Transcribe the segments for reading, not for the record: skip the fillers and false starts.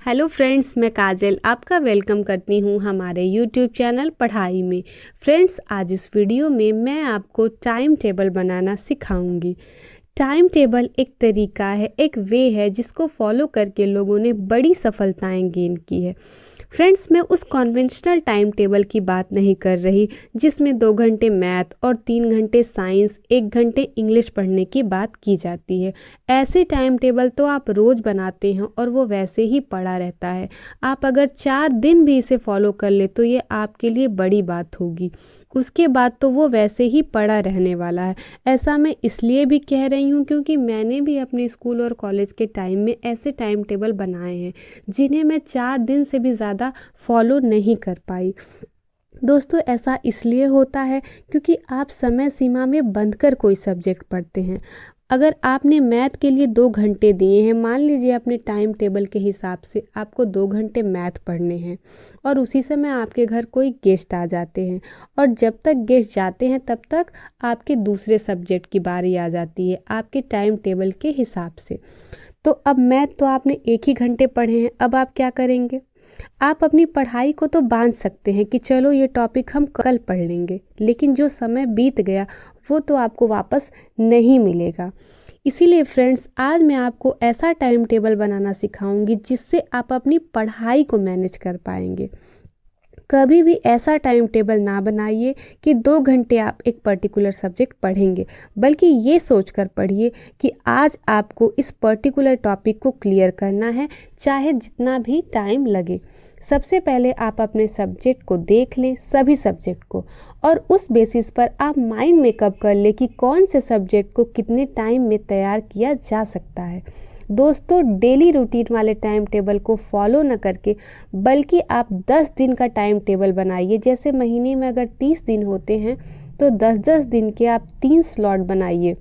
Hello friends, मैं काजल आपका welcome करती हूँ हमारे यूट्यूब चैनल पढ़ाई में। फ्रेंड्स, आज इस वीडियो में मैं आपको टाइम टेबल बनाना सिखाऊंगी। टाइम टेबल एक तरीका है, एक वे है जिसको फॉलो करके लोगों ने बड़ी सफलताएं गेन की है। फ्रेंड्स, मैं उस कन्वेंशनल टाइम टेबल की बात नहीं कर रही जिसमें 2 घंटे मैथ और 3 घंटे साइंस, 1 घंटे इंग्लिश पढ़ने की बात की जाती है। ऐसे टाइम टेबल तो आप रोज़ बनाते हैं और वो वैसे ही पड़ा रहता है। आप अगर 4 दिन भी इसे फॉलो कर ले तो ये आपके लिए बड़ी बात होगी। उसके बाद तो वो वैसे ही पड़ा रहने वाला है। ऐसा मैं इसलिए भी कह रही हूँ क्योंकि मैंने भी अपने स्कूल और कॉलेज के टाइम में ऐसे टाइम टेबल बनाए हैं जिन्हें मैं 4 दिन से भी ज़्यादा फॉलो नहीं कर पाई। दोस्तों, ऐसा इसलिए होता है क्योंकि आप समय सीमा में बंधकर कोई सब्जेक्ट पढ़ते हैं। अगर आपने मैथ के लिए 2 घंटे दिए हैं, मान लीजिए अपने टाइम टेबल के हिसाब से आपको 2 घंटे मैथ पढ़ने हैं और उसी समय आपके घर कोई गेस्ट आ जाते हैं और जब तक गेस्ट जाते हैं तब तक आपके दूसरे सब्जेक्ट की बारी आ जाती है आपके टाइम टेबल के हिसाब से। तो अब मैथ तो आपने 1 ही घंटे पढ़े हैं, अब आप क्या करेंगे? आप अपनी पढ़ाई को तो बांध सकते हैं कि चलो ये टॉपिक हम कल पढ़ लेंगे, लेकिन जो समय बीत गया वो तो आपको वापस नहीं मिलेगा। इसीलिए फ्रेंड्स, आज मैं आपको ऐसा टाइम टेबल बनाना सिखाऊंगी जिससे आप अपनी पढ़ाई को मैनेज कर पाएंगे। कभी भी ऐसा टाइम टेबल ना बनाइए कि 2 घंटे आप एक पर्टिकुलर सब्जेक्ट पढ़ेंगे, बल्कि ये सोचकर पढ़िए कि आज आपको इस पर्टिकुलर टॉपिक को क्लियर करना है, चाहे जितना भी टाइम लगे। सबसे पहले आप अपने सब्जेक्ट को देख लें, सभी सब्जेक्ट को, और उस बेसिस पर आप माइंड मेकअप कर लें कि कौन से सब्जेक्ट को कितने टाइम में तैयार किया जा सकता है। दोस्तों, डेली रूटीन वाले टाइम टेबल को फॉलो न करके बल्कि आप 10 दिन का टाइम टेबल बनाइए। जैसे महीने में अगर 30 दिन होते हैं तो 10-10 दिन के आप 3 स्लॉट बनाइए।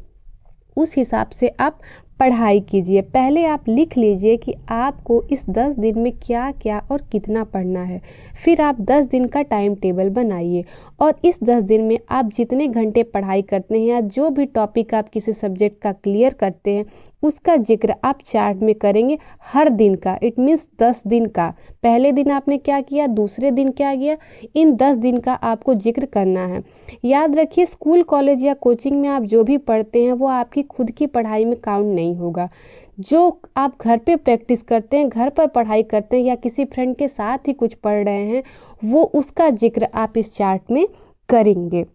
उस हिसाब से आप पढ़ाई कीजिए। पहले आप लिख लीजिए कि आपको इस 10 दिन में क्या क्या और कितना पढ़ना है। फिर आप 10 दिन का टाइम टेबल बनाइए और इस 10 दिन में आप जितने घंटे पढ़ाई करते हैं या जो भी टॉपिक आप किसी सब्जेक्ट का क्लियर करते हैं उसका जिक्र आप चार्ट में करेंगे हर दिन का। इट मीन्स 10 दिन का। पहले दिन आपने क्या किया, दूसरे दिन क्या किया, इन 10 दिन का आपको जिक्र करना है। याद रखिए, स्कूल, कॉलेज या कोचिंग में आप जो भी पढ़ते हैं वो आपकी खुद की पढ़ाई में काउंट नहीं होगा। जो आप घर पे प्रैक्टिस करते हैं, घर पर पढ़ाई करते हैं या किसी फ्रेंड के साथ ही कुछ पढ़ रहे हैं, वो उसका जिक्र आप इस चार्ट में करेंगे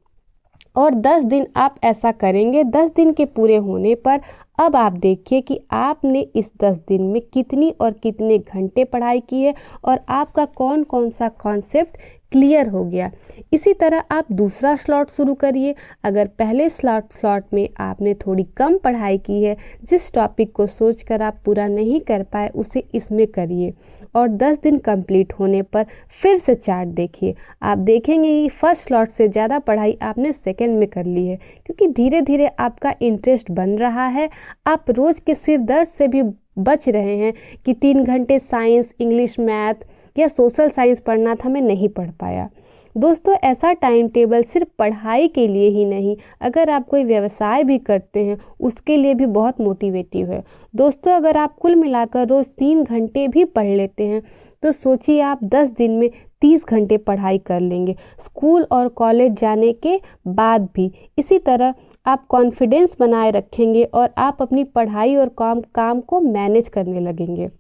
और 10 दिन आप ऐसा करेंगे। 10 दिन के पूरे होने पर अब आप देखिए कि आपने इस 10 दिन में कितनी और कितने घंटे पढ़ाई की है और आपका कौन कौन सा कॉन्सेप्ट क्लियर हो गया। इसी तरह आप दूसरा स्लॉट शुरू करिए। अगर पहले स्लॉट में आपने थोड़ी कम पढ़ाई की है, जिस टॉपिक को सोचकर आप पूरा नहीं कर पाए उसे इसमें करिए और 10 दिन कंप्लीट होने पर फिर से चार्ट देखिए। आप देखेंगे कि फर्स्ट स्लॉट से ज़्यादा पढ़ाई आपने सेकंड में कर ली है, क्योंकि धीरे धीरे आपका इंटरेस्ट बन रहा है। आप रोज़ के सिर दर्द से भी बच रहे हैं कि 3 घंटे साइंस, इंग्लिश, मैथ या सोशल साइंस पढ़ना था, मैं नहीं पढ़ पाया। दोस्तों, ऐसा टाइम टेबल सिर्फ पढ़ाई के लिए ही नहीं, अगर आप कोई व्यवसाय भी करते हैं उसके लिए भी बहुत मोटिवेटिव है। दोस्तों, अगर आप कुल मिलाकर रोज़ 3 घंटे भी पढ़ लेते हैं तो सोचिए आप 10 दिन में 30 घंटे पढ़ाई कर लेंगे, स्कूल और कॉलेज जाने के बाद भी। इसी तरह आप कॉन्फिडेंस बनाए रखेंगे और आप अपनी पढ़ाई और काम को मैनेज करने लगेंगे।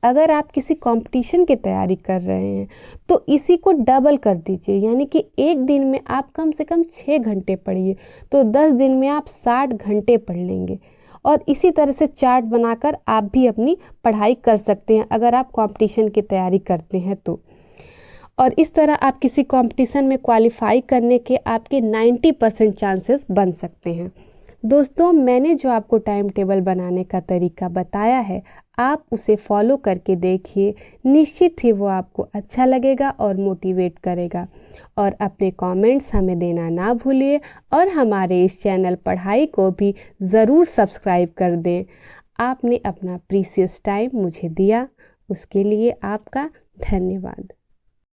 अगर आप किसी कंपटीशन की तैयारी कर रहे हैं तो इसी को डबल कर दीजिए, यानी कि एक दिन में आप कम से कम 6 घंटे पढ़िए तो 10 दिन में आप 60 घंटे पढ़ लेंगे। और इसी तरह से चार्ट बनाकर आप भी अपनी पढ़ाई कर सकते हैं अगर आप कंपटीशन की तैयारी करते हैं तो। और इस तरह आप किसी कंपटीशन में क्वालिफाई करने के आपके 90% चांसेस बन सकते हैं। दोस्तों, मैंने जो आपको टाइम टेबल बनाने का तरीका बताया है, आप उसे फॉलो करके देखिए। निश्चित ही वो आपको अच्छा लगेगा और मोटिवेट करेगा। और अपने कमेंट्स हमें देना ना भूलिए और हमारे इस चैनल पढ़ाई को भी ज़रूर सब्सक्राइब कर दें। आपने अपना प्रीशियस टाइम मुझे दिया, उसके लिए आपका धन्यवाद।